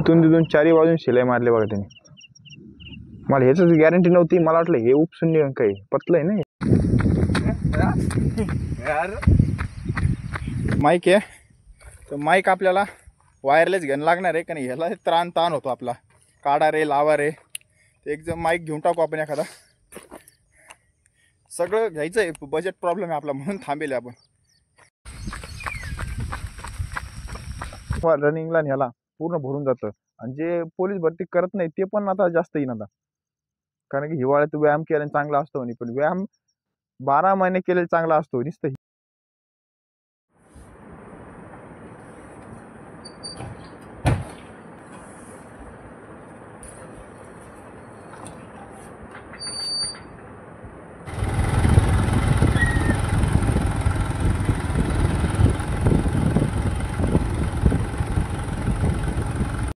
इथून तिथून चारी बाजून शिलाई मारली बघा त्यांनी. मला ह्याच गॅरंटी नव्हती. मला वाटलं हे उपसून निघून काही पतलंय ना. माईक आहे तर माईक आपल्याला वायरलेस घ्यायला लागणार आहे, कारण ह्याला ताण होतो आपला. काढा रे लावा रे. एकदम माईक घेऊन टाकू आपण एखादा. सगळं घ्यायचं आहे, बजेट प्रॉब्लेम आहे आपला, म्हणून थांबेल आपण. रनिंगला ह्याला पूर्ण भरून जातं. आणि जे पोलीस भरती करत नाही ते पण आता जास्त येईन आता, कारण की हिवाळ्यात व्यायाम केल्याने चांगला असतो. नाही पण व्यायाम 12 महिने केलेला चांगला असतो. नुसतं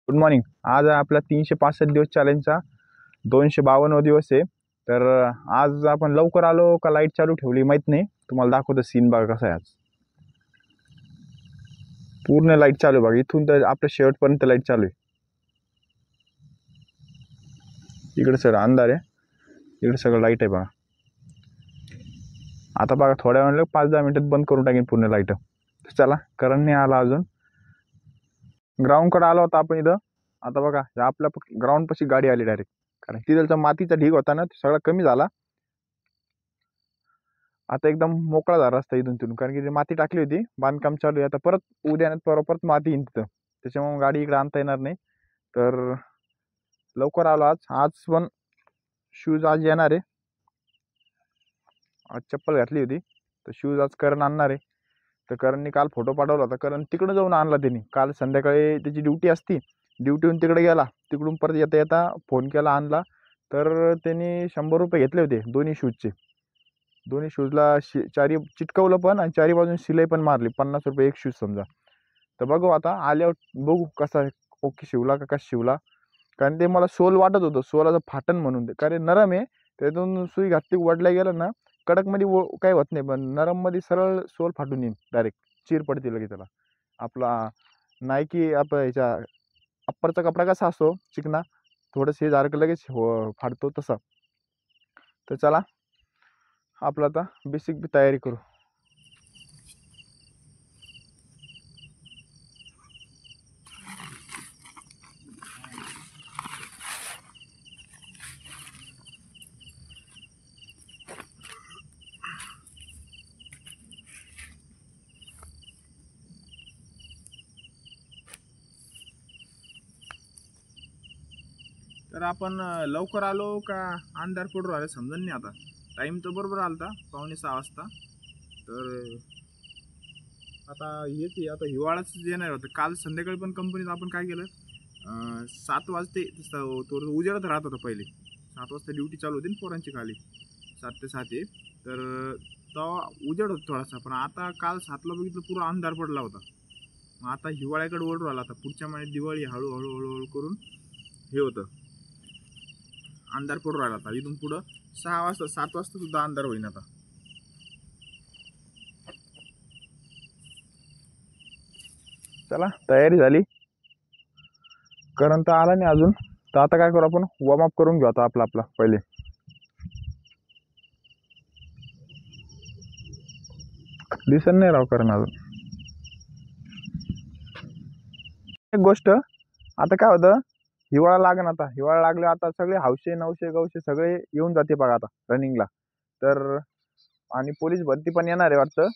गुड मॉर्निंग. आज आपला 365 दिवस चॅलेंजचा 252 दिवस आहे. तर आज आपण लवकर आलो का लाईट चालू ठेवली माहित नाही. तुम्हाला दाखवतो सीन बघा कसा आहे. आज पूर्ण लाईट चालू आहे बघा. इथून तर आपल्या शेवटपर्यंत लाईट चालू आहे. इकडे सगळं अंधार आहे, इकडे सगळं लाईट आहे बघा. आता बघा थोड्या वेळाला 5-10 मिनिटात बंद करून टाकेन पूर्ण लाईट. चला, करण नाही आला अजून. ग्राउंडकडे आलो होता आपण इथं. आता बघा आपल्या ग्राउंड पाशी गाडी आली डायरेक्ट, कारण तिथलचा मातीचा ढीग होता ना, सगळा कमी झाला. आता एकदम मोकळा झाला रस्ता इथून तिथून, कारण की माती टाकली होती, बांधकाम चालू आहे. आता परत उद्या परत माती येईन तिथं, त्याच्यामुळे गाडी इकडे आणता येणार नाही. तर लवकर आलो आज. आज पण शूज आज येणार आहे. आज चप्पल घातली होती तर शूज आज करण आणणार आहे. तर करणनी काल फोटो पाठवला होता. करण तिकडे जाऊन आणला त्यांनी. काल संध्याकाळी त्याची ड्युटी असती, ड्युटीहून तिकडे गेला. तिकडून परत येता येता फोन केला, आणला. तर त्यांनी 100 रुपये घेतले होते दोन्ही शूजचे. दोन्ही शूजला चारी चिटकवलं पण, आणि चारी बाजून शिलाई पण मारली. 50 रुपये एक शूज समजा. तर बघू आता आल्यावर बघू कसा ओके शिवला का कसा शिवला. कारण ते मला सोल वाटत होतं, सोलाचं फाटन म्हणून. कारण नरम आहे, त्यातून सुई घातली वडल्या गेलं ना, कडकमध्ये काही होत नाही, पण नरममध्ये सरळ सोल फाटून येईल डायरेक्ट. चीर पडते लगेच त्याला. आपला नायकी आपला ह्याच्या अप्परचा कपडा कसा असतो चिकना, थोडंसं हे झालं लगेच फाडतो तसा. तर चला आपलं आता बेसिक तयारी करू. तर आपण लवकर आलो का अंधार पडू राहिला समजून नाही. आता टाईम तर बरोबर आलता 5:45 वाजता. तर आता हेच आता हिवाळाच येणार होतं. काल संध्याकाळी पण कंपनीत आपण काय केलं, 7 वाजते थोडं उजेडत राहत होतं. पहिले 7 वाजता ड्युटी चालू होती ना पोरांची खाली, 7 ते 7 आहे. तर तेव्हा उजेड होतं थोडासा. पण आता काल 7ला बघितलं पुरा अंधार पडला होता. मग आता हिवाळ्याकडे ओढू राहिला. आता पुढच्या महिन्यात दिवाळी हळूहळू हळूहळू करून हे होतं, अंधार पडू राहिला. आता इथून पुढं 6 वाजता 7 वाजता सुद्धा अंधार होईन आता. चला तयारी झाली. करण तर आला नाही अजून. तर आता काय करू, आपण वॉर्मअप करून घेऊ आता आपला पहिले. दिसत नाही राव करण अजून. एक गोष्ट, आता काय होतं, हिवाळा लागण. आता हिवाळा लागले, आता सगळे हौशे नवशे गवशे सगळे येऊन जाते बघा आता रनिंगला. तर आणि पोलीस भरती पण येणार आहे वाटतं,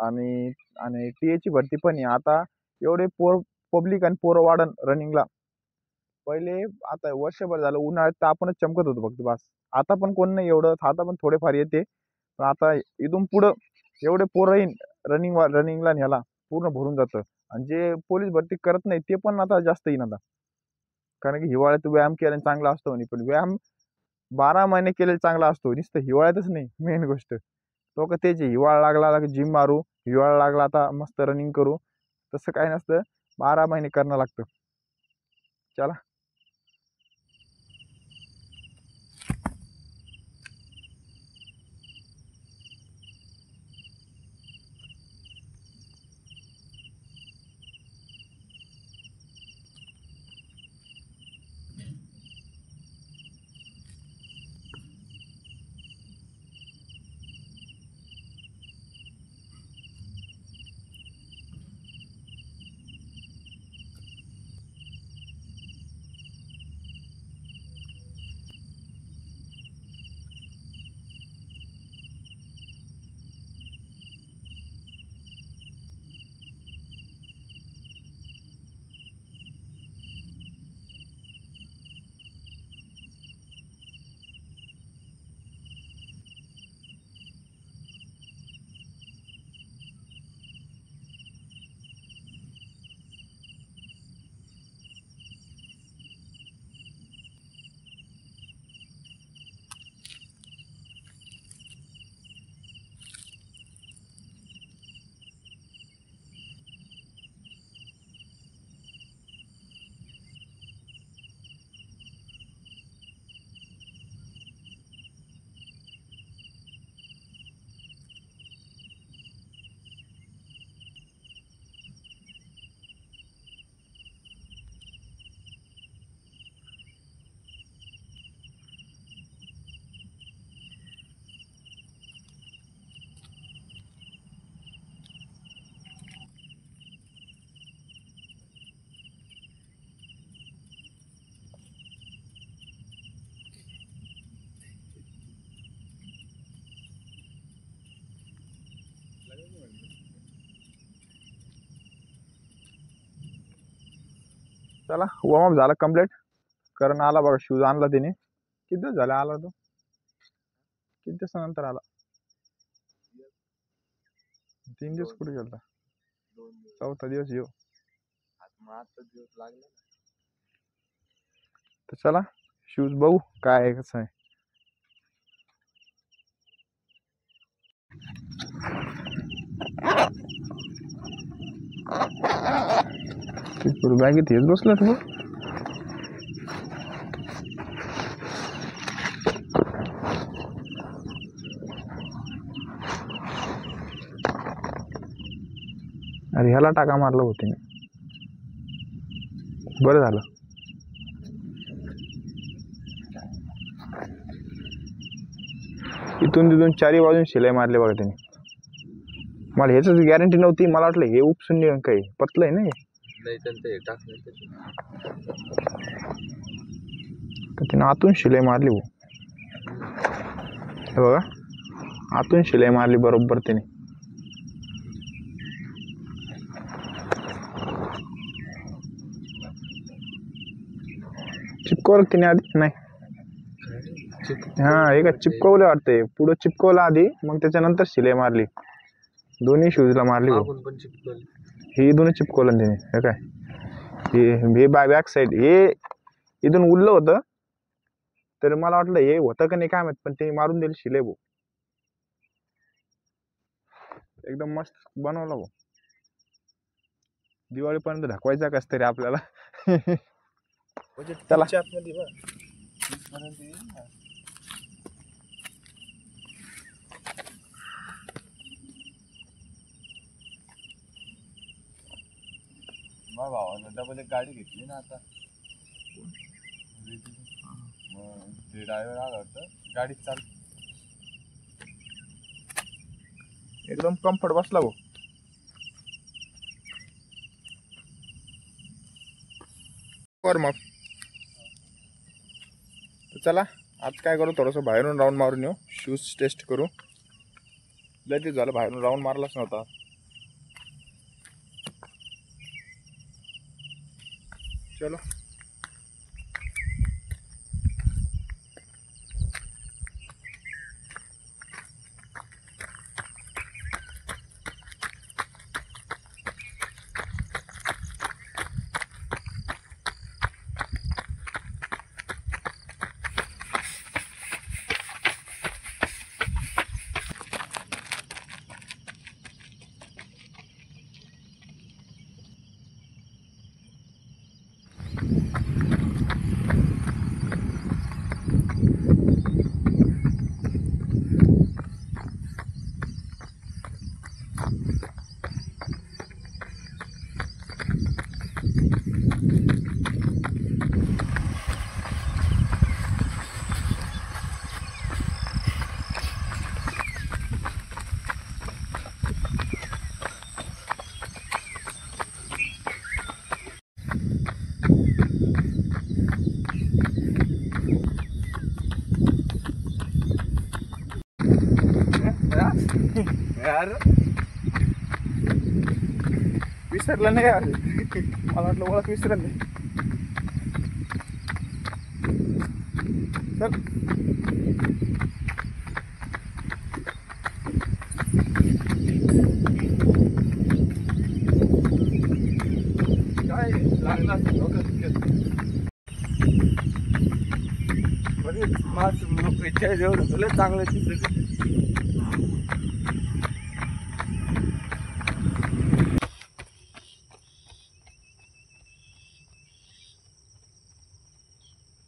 आणि टीएची भरती पण आहे. आता एवढे पब्लिक आणि पोरं वाढन रनिंगला. पहिले आता वर्षभर झालं उन्हाळ्यात तर आपणच चमकत होतो फक्त बस. आता पण कोण नाही एवढं, आता पण थोडेफार येते. पण आता इथून पुढं एवढे पोरं येईन रनिंगला ह्याला पूर्ण भरून जातं. आणि जे पोलीस भरती करत नाही ते पण आता जास्त येईन आता, कारण की हिवाळ्यात व्यायाम केल्याने चांगला असतो. नाही पण व्यायाम 12 महिने केलेला चांगला असतो, नुसतं हिवाळ्यातच नाही. मेन गोष्ट तो का त्याची हिवाळा लागला की जिम मारू, हिवाळा लागला आता मस्त रनिंग करू, तसं काय नसतं. 12 महिने करणं लागतं. चला चला वॉर्मअप झाला कम्प्लीट. करण आला बघा, शूज आणला त्याने. किती दिवस झाला आला तो, किती दिवसानंतर आला? 3 दिवस कुठे गेलता? चौथा दिवस येऊ. तर चला शूज बघू काय आहे कसं आहे. बॅगेत हेच बसलं तुम्ही. अरे ह्याला टाका मारलं होते, बरं झालं. इथून तिथून चारी बाजून शिलाई मारली बघा त्याने. मला ह्याच गॅरंटी नव्हती, मला वाटलं हे उपसून निघून काही पतलं आहे ना हे. त्याने आतून शिलाई मारली हो, हे बघा आतून शिलाई मारली बरोबर त्याने. चिपकवलं तिने आधी नाही, हा हे का चिपकवलं वाटतंय, पुढं चिपकवलं आधी, मग त्याच्यानंतर शिलाई मारली. दोन्ही शूजला मारली हो. हे इथून चिपकवलं त्याने, हे काय हे बॅक साईड हे इथून उरलं होतं, तर मला वाटलं हे होतं का नाही काय माहित, पण ते मारून दिली शिलाई भाऊ. एकदम मस्त बनवलं भाऊ. दिवाळीपर्यंत ढकवायचा कस तरी आपल्याला. चला भावानं डबल एक गाडी घेतली ना आता. ते ड्रायव्हर आला होता, गाडीत चाल एकदम कम्फर्ट बसला भाऊ. मग चला आज काय करू, थोडंसं बाहेरून राऊंड मारून येऊ, शूज टेस्ट करू. लय दिवस झालं बाहेरून राऊंड मारलाच नव्हता. चलो यार विसरलं नाही यार, मला वाटलं ओळख विसरलं नाही. चल काय लागला तुला चांगलं दिसत.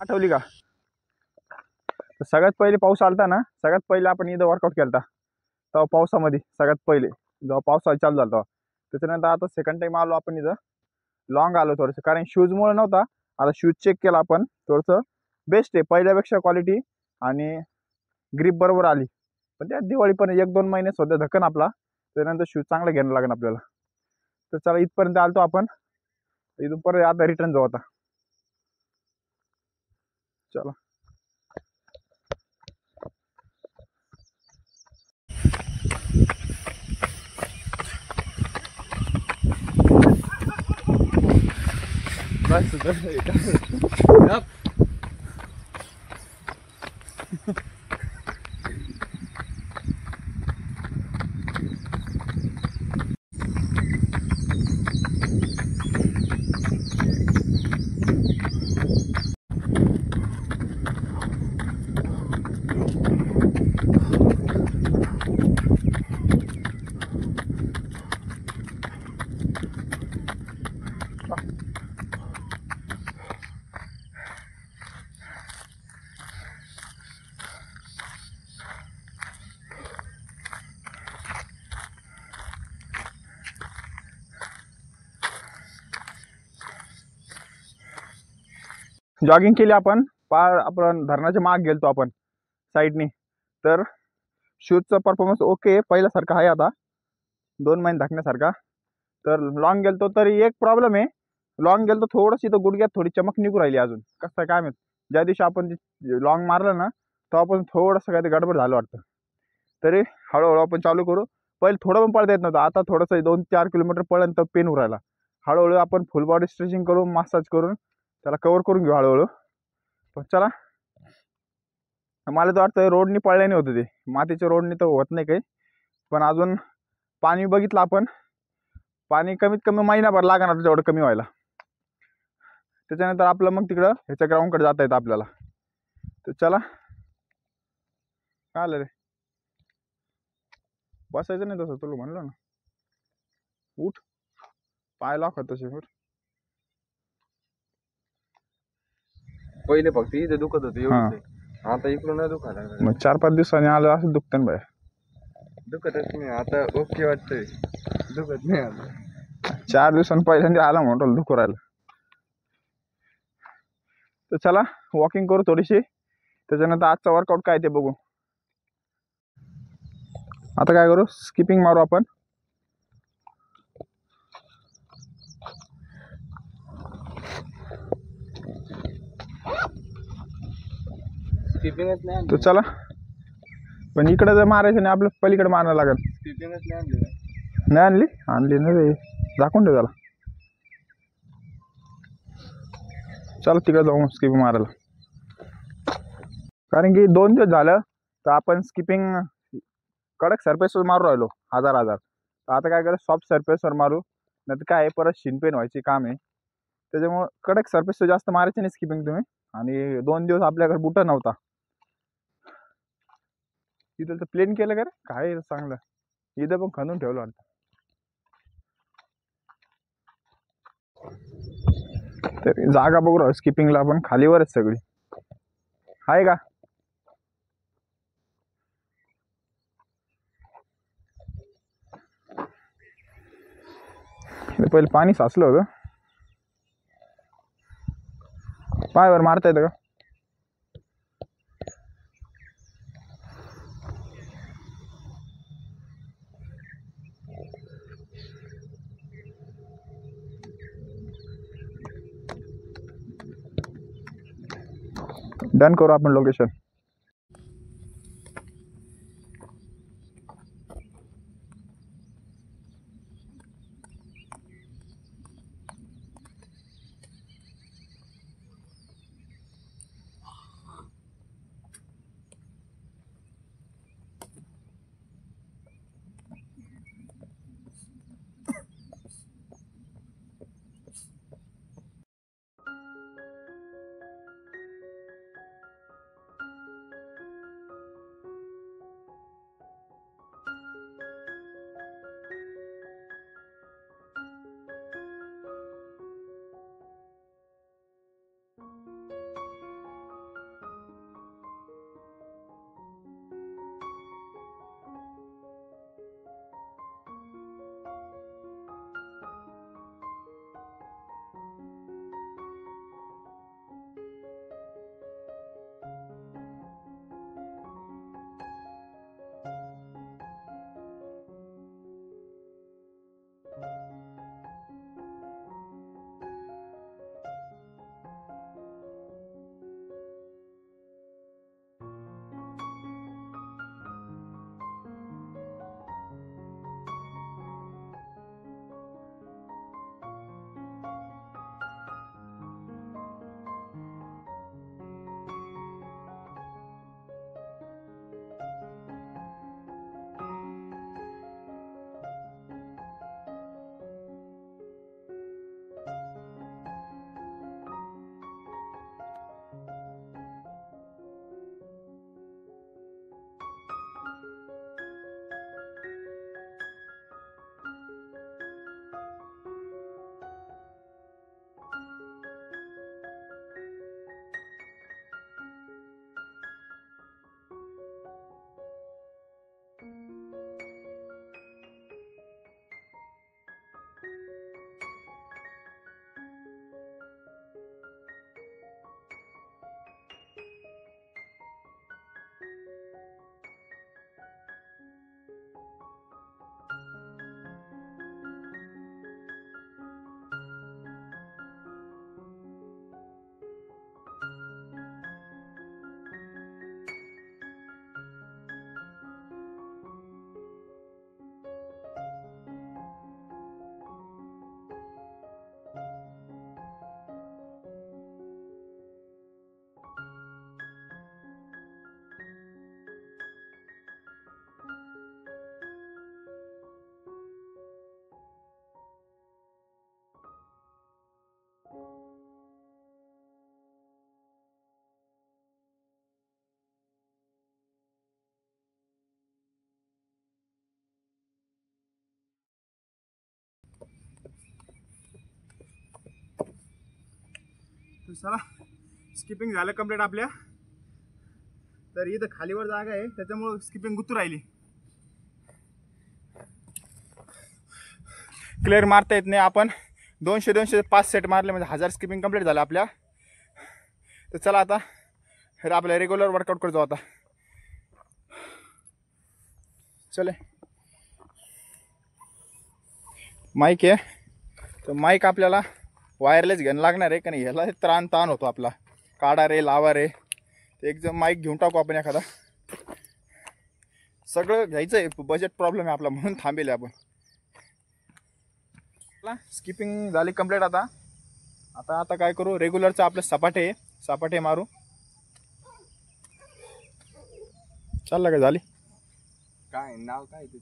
आठवली का सगळ्यात पहिले पाऊस आलता ना, सगळ्यात पहिले आपण इथं वर्कआउट केलता तेव्हा पावसामध्ये, सगळ्यात पहिले जेव्हा पावसाळा चालू झाला तेव्हा. त्याच्यानंतर आता सेकंड टाइम आलो आपण इथं, लॉंग आलो थोडंसं, कारण शूजमुळे नव्हता. आता शूज चेक केला आपण, थोडंसं बेस्ट आहे पहिल्यापेक्षा क्वालिटी, आणि ग्रिप बरोबर आली. पण त्या दिवाळीपर्यंत 1-2 महिने सध्या धक्कन आपला, त्यानंतर शूज चांगला घ्यायला लागेल आपल्याला. तर चला इथपर्यंत आलतो आपण, इथून परत आता रिटर्न जाऊ आता. चला जॉगिंग केली आपण आपण धरणाच्या माग गेलतो आपण साईडनी. तर शूजचा परफॉर्मन्स ओके पहिल्यासारखा आहे आता 2 महिने धाकण्यासारखा. तर लॉंग गेलतो तरी एक प्रॉब्लेम आहे, लॉंग गेलतो थोडंशी तर गुडघ्यात थोडी चमक निघू राहिली अजून. कसं आहे काय माहित, ज्या दिवशी आपण लॉंग मारलं ना तो आपण थोडंसं काय ते गडबड झालं वाटतं. तरी हळूहळू आपण चालू करू. पहिले थोडं पण पळता येत नव्हतं, आता थोडंसं 2-4 किलोमीटर पळन तर पेन होऊ राहिला. हळूहळू आपण फुल बॉडी स्ट्रेचिंग करून मसाज करून त्याला कव्हर करून घेऊ हळूहळू. पण चला, मला तर वाटतं रोडनी पळल्याने होतं, ते मातीच्या रोडनी तर होत नाही काही. पण अजून पाणी बघितलं आपण, पाणी कमीत कमी महिनाभर लागणार तेवढं कमी व्हायला. त्याच्यानंतर आपलं मग तिकडं ह्याच्या ग्राउंडकडे जाता येतं आपल्याला. तर चला, काय आलं रे, बसायचं नाही तसं तुला म्हणलं ना. उठ, पाय लाव तसे. पहिले फक्त इथे दुखत होते एवढं, आता इकडून नाही दुखायला लागलं. मग 4-5 दिवसांनी आलं असं दुखतं ना बाय. दुखतच नाही आता, ओके वाटतंय, दुखत नाही आता. 4 दिवसांनी पहिल्यांदा आला म्हणतो दुखू राहिलं. तर चला वॉकिंग करू थोडीशी, त्याच्यानंतर आजचा वर्कआउट काय ते बघू. आता काय करू, स्किपिंग मारू आपण. स्किपिंगच नाही, तर चला, पण इकडे जर मारायचं नाही आपलं पलीकडे मारायला लागेल. स्किपिंगच नाही आणली. नाही आणली, आणली ना रे, दाखवून ठेव त्याला. चला तिकडे जाऊ स्किपिंग मारायला. कारण की 2 दिवस झालं तर आपण स्किपिंग कडक सरफेसवर मारू राहिलो हजार. तर आता काय करू, सॉफ्ट सरफेसवर मारू, नाही तर काय परत शिनपेन व्हायची काम आहे. त्याच्यामुळं कडक सरफेसवर जास्त मारायची नाही स्किपिंग तुम्ही. आणि 2 दिवस आपल्याकडे बुटा नव्हता. इथं तर प्लेन केलं का रे, काय चांगलं, इथं पण खणून ठेवलं वाटतं. तर जागा बघू राहिलो स्किपिंगला आपण, खालीवरच सगळी आहे का. पहिले पाणी साचलं होतं, पायावर मारता येतं का. डन करू आपण लोकेशन. चला स्किपिंग झालं कंप्लीट आपल्या. तर इथं खालीवर जागा आहे त्याच्यामुळं स्किपिंग गुतू राहिली. क्लिअर मारता येत नाही. आपण 200 5 सेट मारले म्हणजे 1000 स्किपिंग कंप्लीट झालं आपल्या. तर चला आता आपल्या रेग्युलर वर्कआउट करतो आता. चले माईक आहे तर माईक आपल्याला वायरलेस घ्यायला लागणार आहे, कारण ह्याला ताण होतो आपला. काढा रे लावा रे, एकदम माईक घेऊन टाकू आपण एखादा. सगळं घ्यायचं आहे, बजेट प्रॉब्लेम आहे आपला म्हणून थांबेल आपण. स्किपिंग झाली कंप्लीट. आता काय करू, रेग्युलरचं आपलं सपाटे मारू. चाललं का झाली? काय नाव काय ते?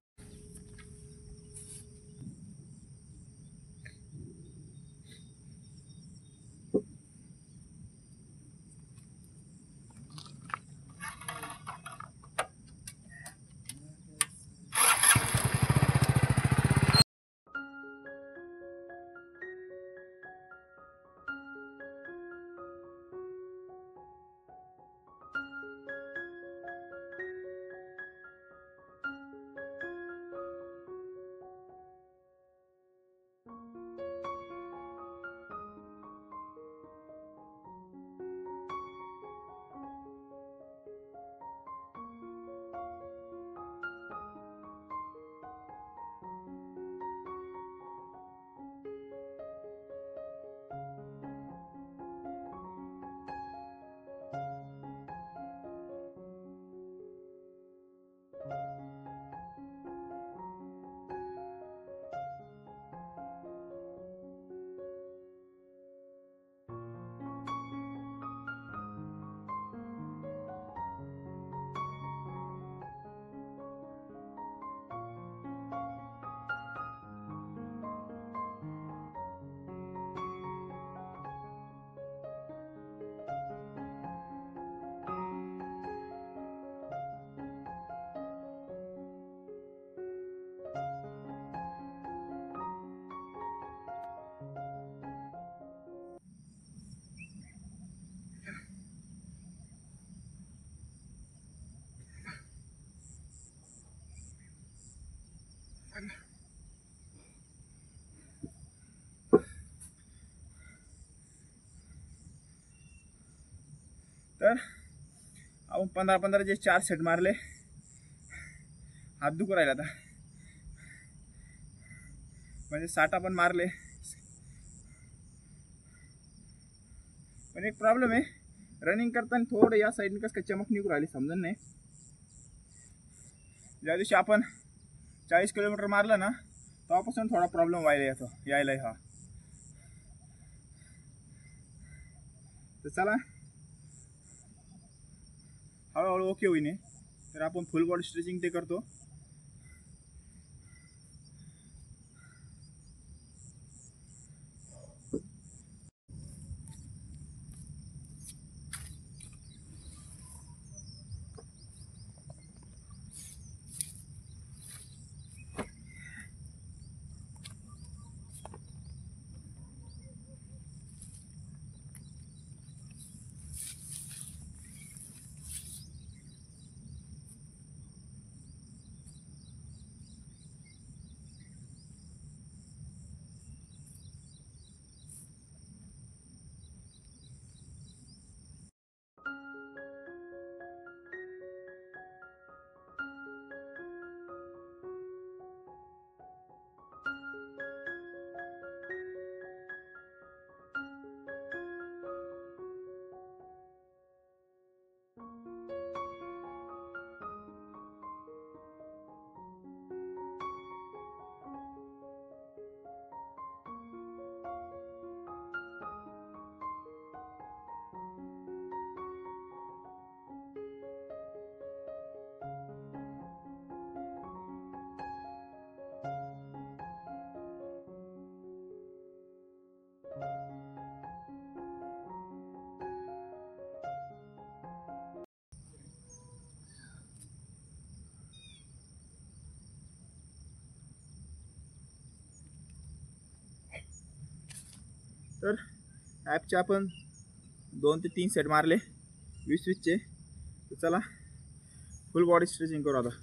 तर आपण 15 जे 4 सेट मारले, हात दुखू राहिला आता. म्हणजे 60 आपण मारले. पण एक प्रॉब्लेम आहे, रनिंग करताना थोडं या साईडने कसं काय चमक निघू राहिली समजून नाही. ज्या दिवशी आपण 40 किलोमीटर मारलं ना तेव्हापासून थोडा प्रॉब्लेम यायला हा. तर चला हळूहळू ओके होईने. तर आपण फुल बॉडी स्ट्रेचिंग ते करतो. तर ॲपचे आपण 2 ते 3 सेट मारले 20-20चे. तर चला फुल बॉडी स्ट्रेचिंग करू आता.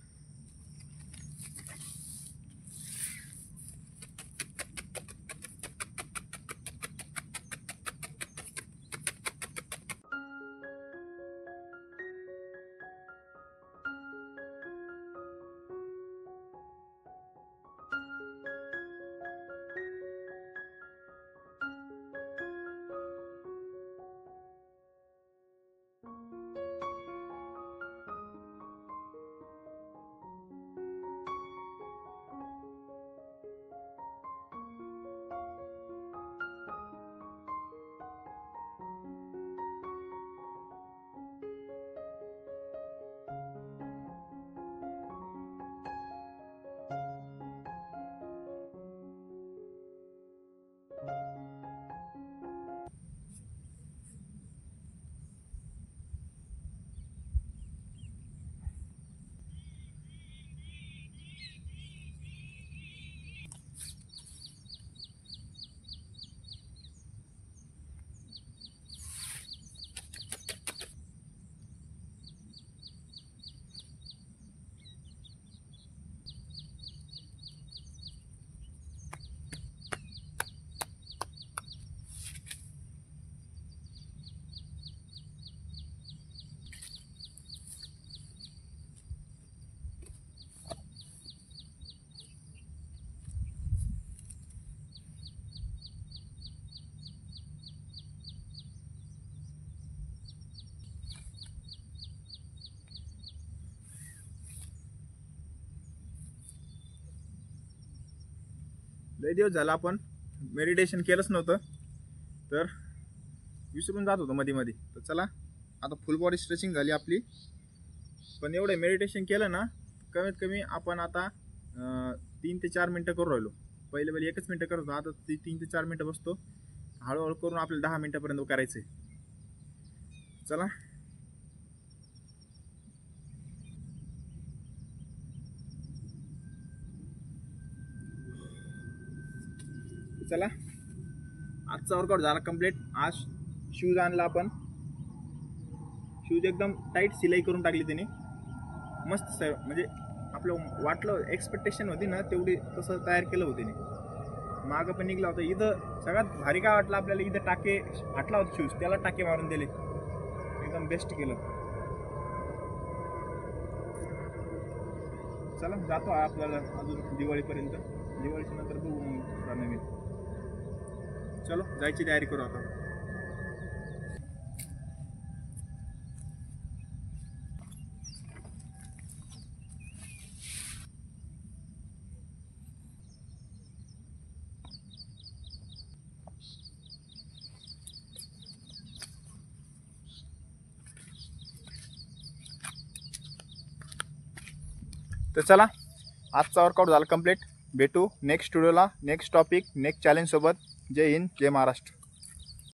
लय दिवस झाला आपण मेडिटेशन केलंच नव्हतं, तर विसरून जात होतो मध्ये मध्ये. तर चला आता फुल बॉडी स्ट्रेचिंग झाली आपली. पण एवढं मेडिटेशन केलं ना, कमीत कमी आपण आता 3 ते 4 मिनटं करू राहिलो. पहिले 1च मिनटं करत होतो, आता 3 ते 4 मिनटं बसतो. हळूहळू करून आपल्याला 10 मिनटापर्यंत करायचं आहे. चला चला आजचा वर्कआउट झाला कंप्लीट. आज शूज आणला आपण. शूज एकदम टाईट सिलाई करून टाकली त्याने मस्त. म्हणजे आपलं वाटलं एक्सपेक्टेशन होती ना तेवढी तसं तयार केलं होतं त्याने. मागं पण निघला होता. इथं सगळ्यात भारी काय वाटलं आपल्याला, इथं टाके फाटला होता शूज, त्याला टाके मारून दिले. एकदम बेस्ट केलं. चला जातो आपल्याला अजून दिवाळीपर्यंत. दिवाळीच्या नंतर बघू मग नवीन. चलो जायची तयारी करू आता. तर चला आजचा वर्कआउट झाला कंप्लीट. भेटू नेक्स्ट व्हिडिओला, नेक्स्ट टॉपिक, नेक्स्ट चॅलेंज सोबत. जय हिंद, जय महाराष्ट्र.